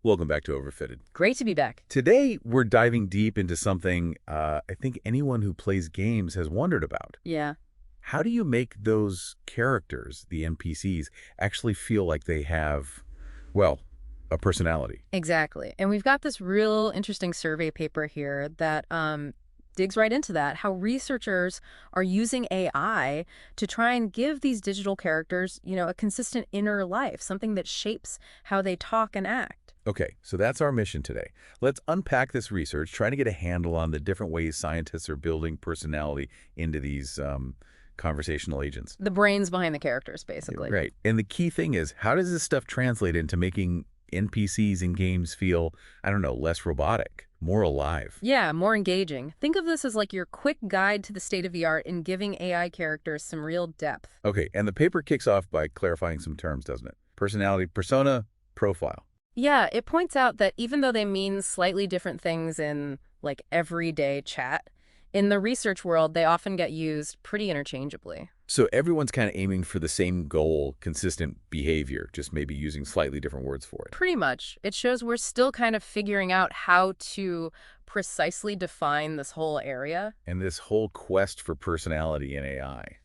Welcome back to Overfitted. Great to be back. Today, we're diving deep into something I think anyone who plays games has wondered about. Yeah, How do you make those characters, the NPCs, actually feel like they have, well, a personality? exactly. And we've got this real interesting survey paper here that digs right into that, how researchers are using AI to try and give these digital characters, a consistent inner life, something that shapes how they talk and act. Okay, so that's our mission today. Let's unpack this research, try to get a handle on the different ways scientists are building personality into these conversational agents. The brains behind the characters, basically. Right. And the key thing is, how does this stuff translate into making NPCs in games feel, I don't know, less robotic, more alive? Yeah, more engaging. Think of this as like your quick guide to the state of the art in giving AI characters some real depth. Okay, and the paper kicks off by clarifying some terms, doesn't it? Personality, persona, profile. Yeah, it points out that even though they mean slightly different things in like everyday chat, in the research world, they often get used pretty interchangeably. So everyone's kind of aiming for the same goal, consistent behavior, just maybe using slightly different words for it. Pretty much. It shows we're still kind of figuring out how to precisely define this whole area. And this whole quest for personality in AI,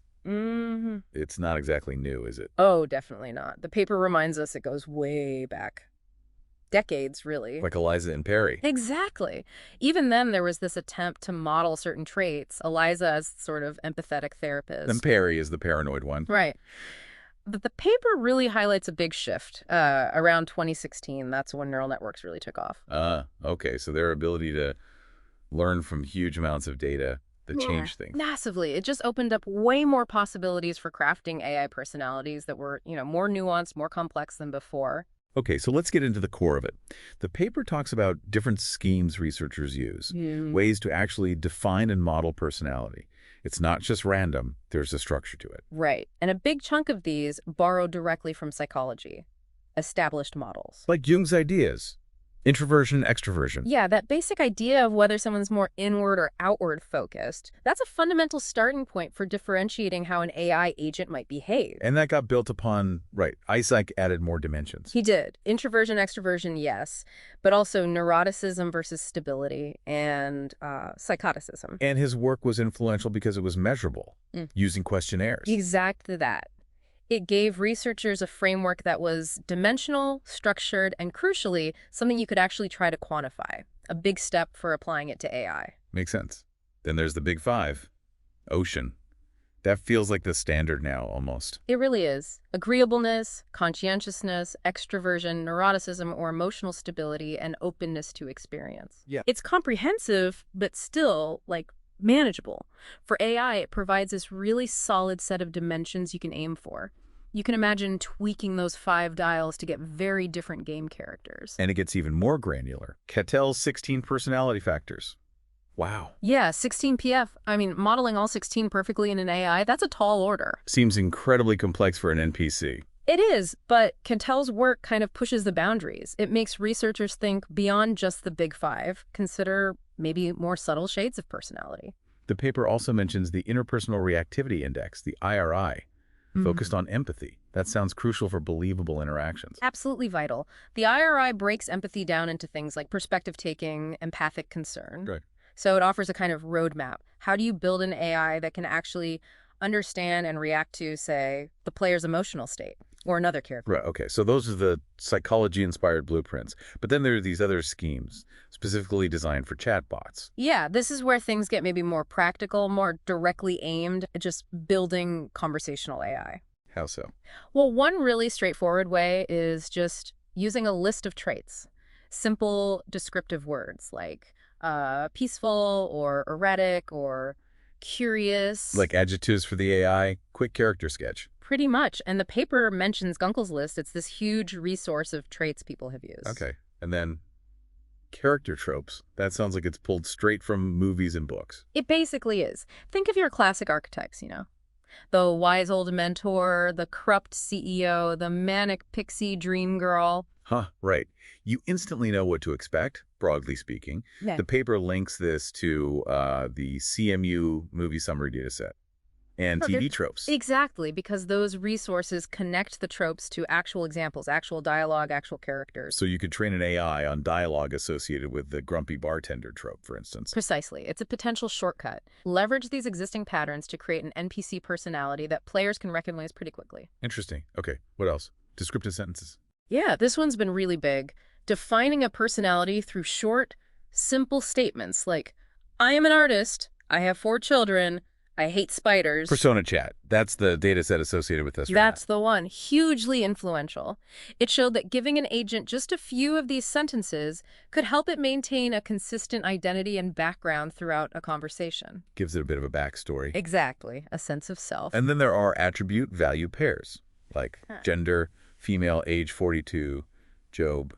it's not exactly new, is it? Oh, definitely not. The paper reminds us it goes way back. Decades, really. Like Eliza and Perry. Exactly. Even then, there was this attempt to model certain traits. Eliza as sort of empathetic therapist. And Perry is the paranoid one. Right. But the paper really highlights a big shift. Around 2016, that's when neural networks really took off. Okay, so their ability to learn from huge amounts of data that change things. Massively. It just opened up way more possibilities for crafting AI personalities that were, more nuanced, more complex than before. Okay, so let's get into the core of it. The paper talks about different schemes researchers use, ways to actually define and model personality. It's not just random, there's a structure to it. Right. And a big chunk of these borrow directly from psychology, established models. Like Jung's ideas, introversion, extroversion. Yeah, that basic idea of whether someone's more inward or outward focused, that's a fundamental starting point for differentiating how an AI agent might behave. And that got built upon, right, Isaac added more dimensions. He did. Introversion, extroversion, yes, but also neuroticism versus stability and psychoticism. And his work was influential because it was measurable, using questionnaires. Exactly that. It gave researchers a framework that was dimensional, structured, and crucially, something you could actually try to quantify. A big step for applying it to AI. Makes sense. Then there's the big five. Ocean. That feels like the standard now, almost. It really is. Agreeableness, conscientiousness, extroversion, neuroticism, or emotional stability, and openness to experience. Yeah. It's comprehensive, but still, manageable. For AI, it provides this really solid set of dimensions you can aim for. You can imagine tweaking those 5 dials to get very different game characters. And it gets even more granular. Cattell's 16 personality factors. Wow. Yeah, 16 PF. I mean, modeling all 16 perfectly in an AI, that's a tall order. Seems incredibly complex for an NPC. It is, but Cattell's work kind of pushes the boundaries. It makes researchers think beyond just the big 5, consider maybe more subtle shades of personality. The paper also mentions the Interpersonal Reactivity Index, the IRI, focused on empathy. That sounds crucial for believable interactions. Absolutely vital. The IRI breaks empathy down into things like perspective taking, empathic concern. Right. So it offers a kind of roadmap. How do you build an AI that can actually understand and react to, say, the player's emotional state or another character? Right, okay, so those are the psychology-inspired blueprints. But then there are these other schemes, specifically designed for chatbots. Yeah, this is where things get maybe more practical, more directly aimed at just building conversational AI. How so? Well, one really straightforward way is just using a list of traits. Simple descriptive words like peaceful or erratic or curious. Like adjectives for the AI, quick character sketch. Pretty much. And the paper mentions Gunkel's list. It's this huge resource of traits people have used. Okay, and then character tropes. That sounds like it's pulled straight from movies and books. It basically is. Think of your classic archetypes, The wise old mentor, the corrupt CEO, the manic pixie dream girl. Huh, right. You instantly know what to expect, broadly speaking. Yeah. The paper links this to the CMU movie summary dataset. and No, TV tropes. Exactly, because those resources connect the tropes to actual examples, actual dialogue, actual characters. So you could train an AI on dialogue associated with the grumpy bartender trope, for instance. Precisely. It's a potential shortcut. Leverage these existing patterns to create an NPC personality that players can recognize pretty quickly. Interesting. Okay, what else? Descriptive sentences. Yeah, this one's been really big. Defining a personality through short, simple statements like, I am an artist, I have 4 children, I hate spiders. Persona chat. That's the data set associated with this. That's the one. Hugely influential. It showed that giving an agent just a few of these sentences could help it maintain a consistent identity and background throughout a conversation. Gives it a bit of a backstory. Exactly. A sense of self. And then there are attribute value pairs, like gender, female, age 42, Job,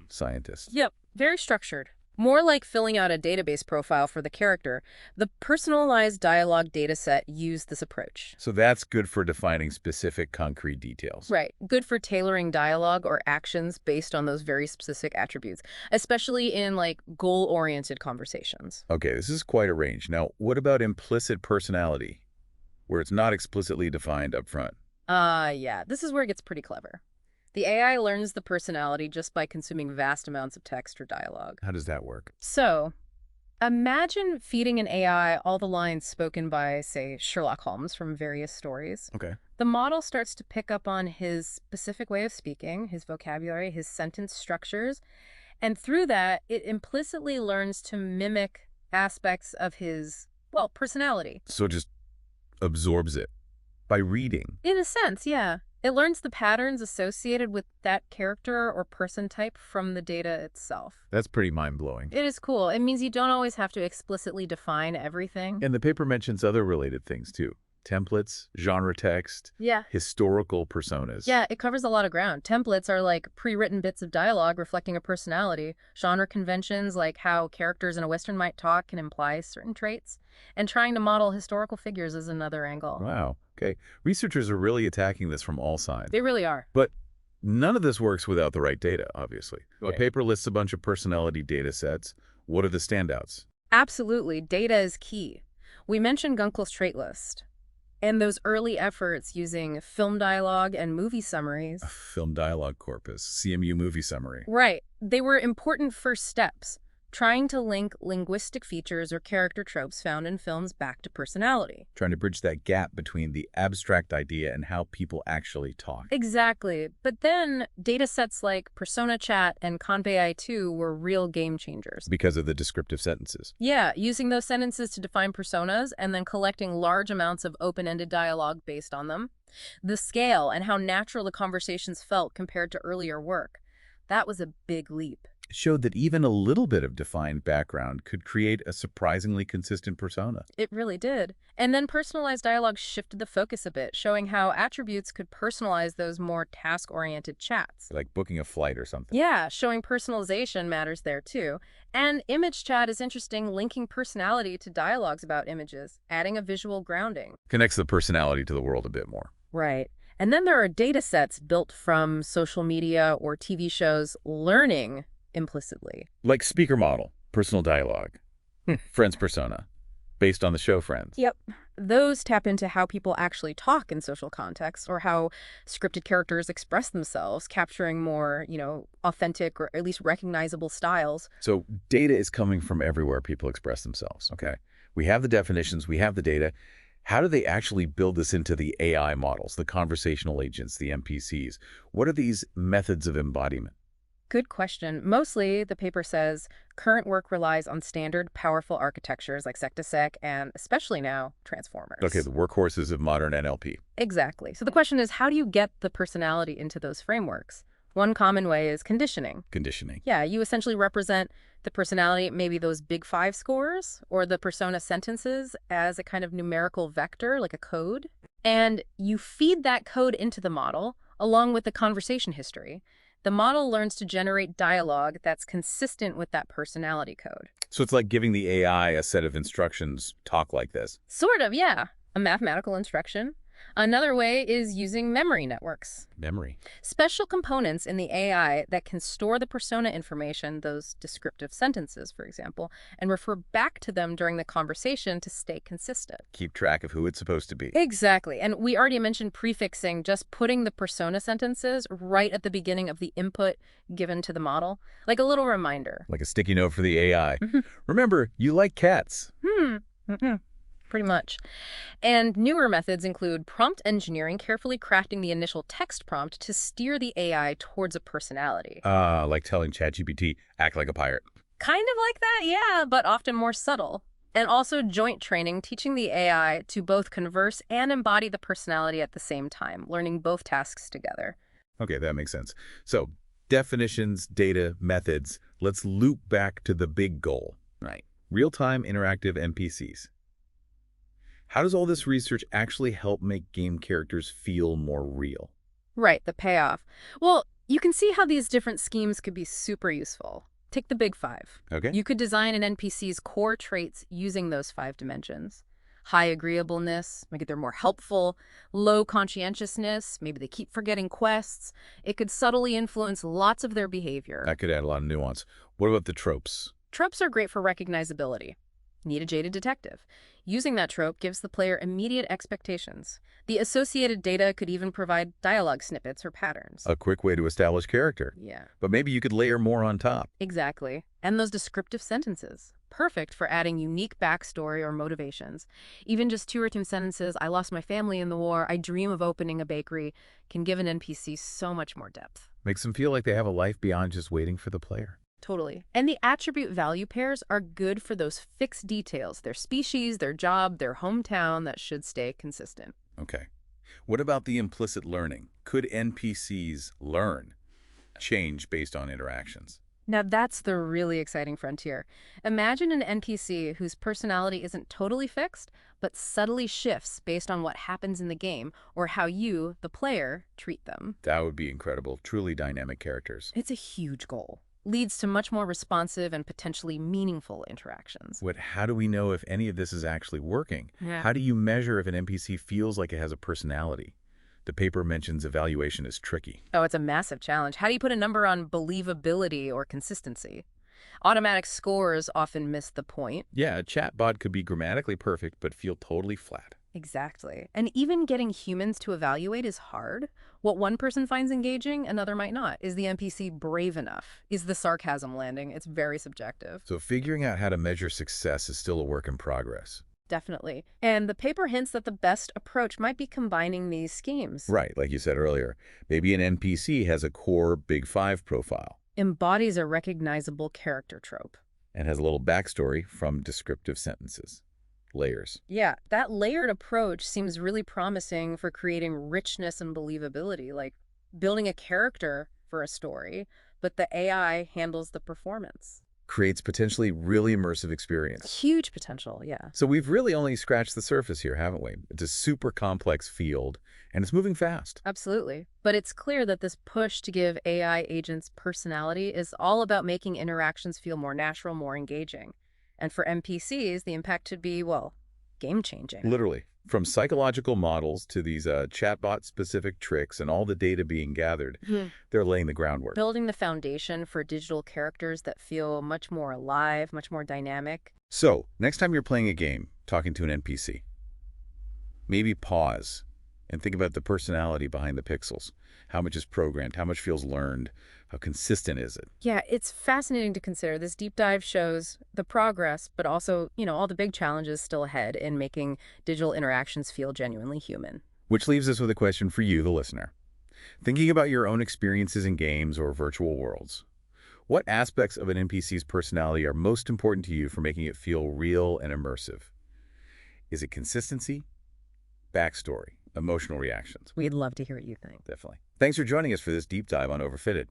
scientist. Yep. Very structured. More like filling out a database profile for the character, the personalized dialogue dataset used this approach. So that's good for defining specific concrete details. Right. Good for tailoring dialogue or actions based on those very specific attributes, especially in goal-oriented conversations. Okay, this is quite a range. Now, what about implicit personality, where it's not explicitly defined up front? Yeah, this is where it gets pretty clever. The AI learns the personality just by consuming vast amounts of text or dialogue. How does that work? So, imagine feeding an AI all the lines spoken by, say, Sherlock Holmes from various stories. Okay. The model starts to pick up on his specific way of speaking, his vocabulary, his sentence structures, and through that, it implicitly learns to mimic aspects of his, personality. So it just absorbs it by reading. In a sense, yeah. It learns the patterns associated with that character or person type from the data itself. That's pretty mind-blowing. It is cool. It means you don't always have to explicitly define everything. And the paper mentions other related things, too. Templates, genre text, Yeah. historical personas. Yeah, it covers a lot of ground. Templates are like pre-written bits of dialogue reflecting a personality. Genre conventions, like how characters in a Western might talk, can imply certain traits. And trying to model historical figures is another angle. Wow. Okay. Researchers are really attacking this from all sides. They really are. But none of this works without the right data, obviously. Right. A paper lists a bunch of personality data sets. What are the standouts? Absolutely. Data is key. We mentioned Gunkel's trait list. And those early efforts using film dialogue and movie summaries. Film dialogue corpus, CMU movie summary. Right. They were important first steps, trying to link linguistic features or character tropes found in films back to personality. Trying to bridge that gap between the abstract idea and how people actually talk. Exactly. But then data sets like Persona Chat and Convei-2 were real game changers. Because of the descriptive sentences. Yeah, using those sentences to define personas and then collecting large amounts of open-ended dialogue based on them. The scale and how natural the conversations felt compared to earlier work. That was a big leap. Showed that even a little bit of defined background could create a surprisingly consistent persona. It really did. And then personalized dialogue shifted the focus a bit, showing how attributes could personalize those more task-oriented chats. Like booking a flight or something. Yeah, showing personalization matters there too. And image chat is interesting, linking personality to dialogues about images, adding a visual grounding. Connects the personality to the world a bit more. Right. And then there are data sets built from social media or TV shows learning implicitly. Like speaker model, personal dialogue, Friends persona, based on the show Friends. Yep. Those tap into how people actually talk in social contexts or how scripted characters express themselves, capturing more, authentic or at least recognizable styles. So data is coming from everywhere people express themselves. Okay. We have the definitions, we have the data. How do they actually build this into the AI models, the conversational agents, the NPCs? What are these methods of embodiment? Good question. Mostly, the paper says, current work relies on standard, powerful architectures like sec-to-sec and, especially now, transformers. Okay, the workhorses of modern NLP. Exactly. So the question is, how do you get the personality into those frameworks? One common way is conditioning. Conditioning. Yeah, you essentially represent the personality, maybe those big 5 scores, or the persona sentences as a kind of numerical vector, like a code. And you feed that code into the model, along with the conversation history. The model learns to generate dialogue that's consistent with that personality code. So it's like giving the AI a set of instructions, talk like this. Sort of, yeah. A mathematical instruction. Another way is using memory networks. Memory. Special components in the AI that can store the persona information, those descriptive sentences, for example, and refer back to them during the conversation to stay consistent. Keep track of who it's supposed to be. Exactly. And we already mentioned prefixing, just putting the persona sentences right at the beginning of the input given to the model, like a little reminder. Like a sticky note for the AI. Mhm. Remember, you like cats. Pretty much. And newer methods include prompt engineering, carefully crafting the initial text prompt to steer the AI towards a personality. Like telling ChatGPT, act like a pirate. Kind of like that, yeah, but often more subtle. And also joint training, teaching the AI to both converse and embody the personality at the same time, learning both tasks together. Okay, that makes sense. So, definitions, data, methods. Let's loop back to the big goal. Right. Real-time interactive NPCs. How does all this research actually help make game characters feel more real? Right, the payoff. Well, you can see how these different schemes could be super useful. Take the big five. Okay. You could design an NPC's core traits using those 5 dimensions. High agreeableness, maybe they're more helpful. Low conscientiousness, maybe they keep forgetting quests. It could subtly influence lots of their behavior. That could add a lot of nuance. What about the tropes? Tropes are great for recognizability. Need a jaded detective. Using that trope gives the player immediate expectations. The associated data could even provide dialogue snippets or patterns. A quick way to establish character. Yeah, But maybe you could layer more on top. exactly. And those descriptive sentences. Perfect for adding unique backstory or motivations. Even just 2 or 3 sentences, I lost my family in the war, I dream of opening a bakery, can give an NPC so much more depth. Makes them feel like they have a life beyond just waiting for the player. Totally. And the attribute value pairs are good for those fixed details, their species, their job, their hometown that should stay consistent. Okay. What about the implicit learning? Could NPCs learn, change based on interactions? Now that's the really exciting frontier. Imagine an NPC whose personality isn't totally fixed, but subtly shifts based on what happens in the game or how you, the player, treat them. That would be incredible. Truly dynamic characters. It's a huge goal. Leads to much more responsive and potentially meaningful interactions. How do we know if any of this is actually working? Yeah. How do you measure if an NPC feels like it has a personality? The paper mentions evaluation is tricky. Oh, it's a massive challenge. How do you put a number on believability or consistency? Automatic scores often miss the point. Yeah, a chatbot could be grammatically perfect but feel totally flat. Exactly. And even getting humans to evaluate is hard. What one person finds engaging, another might not. Is the NPC brave enough? Is the sarcasm landing? It's very subjective. So figuring out how to measure success is still a work in progress. Definitely. And the paper hints that the best approach might be combining these schemes. Right, like you said earlier. Maybe an NPC has a core Big Five profile Embodies a recognizable character trope. and has a little backstory from descriptive sentences. Layers. Yeah, that layered approach seems really promising for creating richness and believability, like building a character for a story, but the AI handles the performance. Creates potentially really immersive experience. Huge potential, yeah. So we've really only scratched the surface here, haven't we? It's a super complex field, and it's moving fast. Absolutely. But it's clear that this push to give AI agents personality is all about making interactions feel more natural, more engaging. And for NPCs, the impact could be, well, game-changing. Literally. From psychological models to these chatbot-specific tricks and all the data being gathered, they're laying the groundwork. Building the foundation for digital characters that feel much more alive, much more dynamic. So, next time you're playing a game, talking to an NPC, maybe pause and think about the personality behind the pixels. How much is programmed? How much feels learned? How consistent is it? Yeah, it's fascinating to consider. This deep dive shows the progress, but also, all the big challenges still ahead in making digital interactions feel genuinely human. Which leaves us with a question for you, the listener. Thinking about your own experiences in games or virtual worlds, what aspects of an NPC's personality are most important to you for making it feel real and immersive? Is it consistency, backstory, emotional reactions? We'd love to hear what you think. Definitely. Thanks for joining us for this deep dive on Overfitted.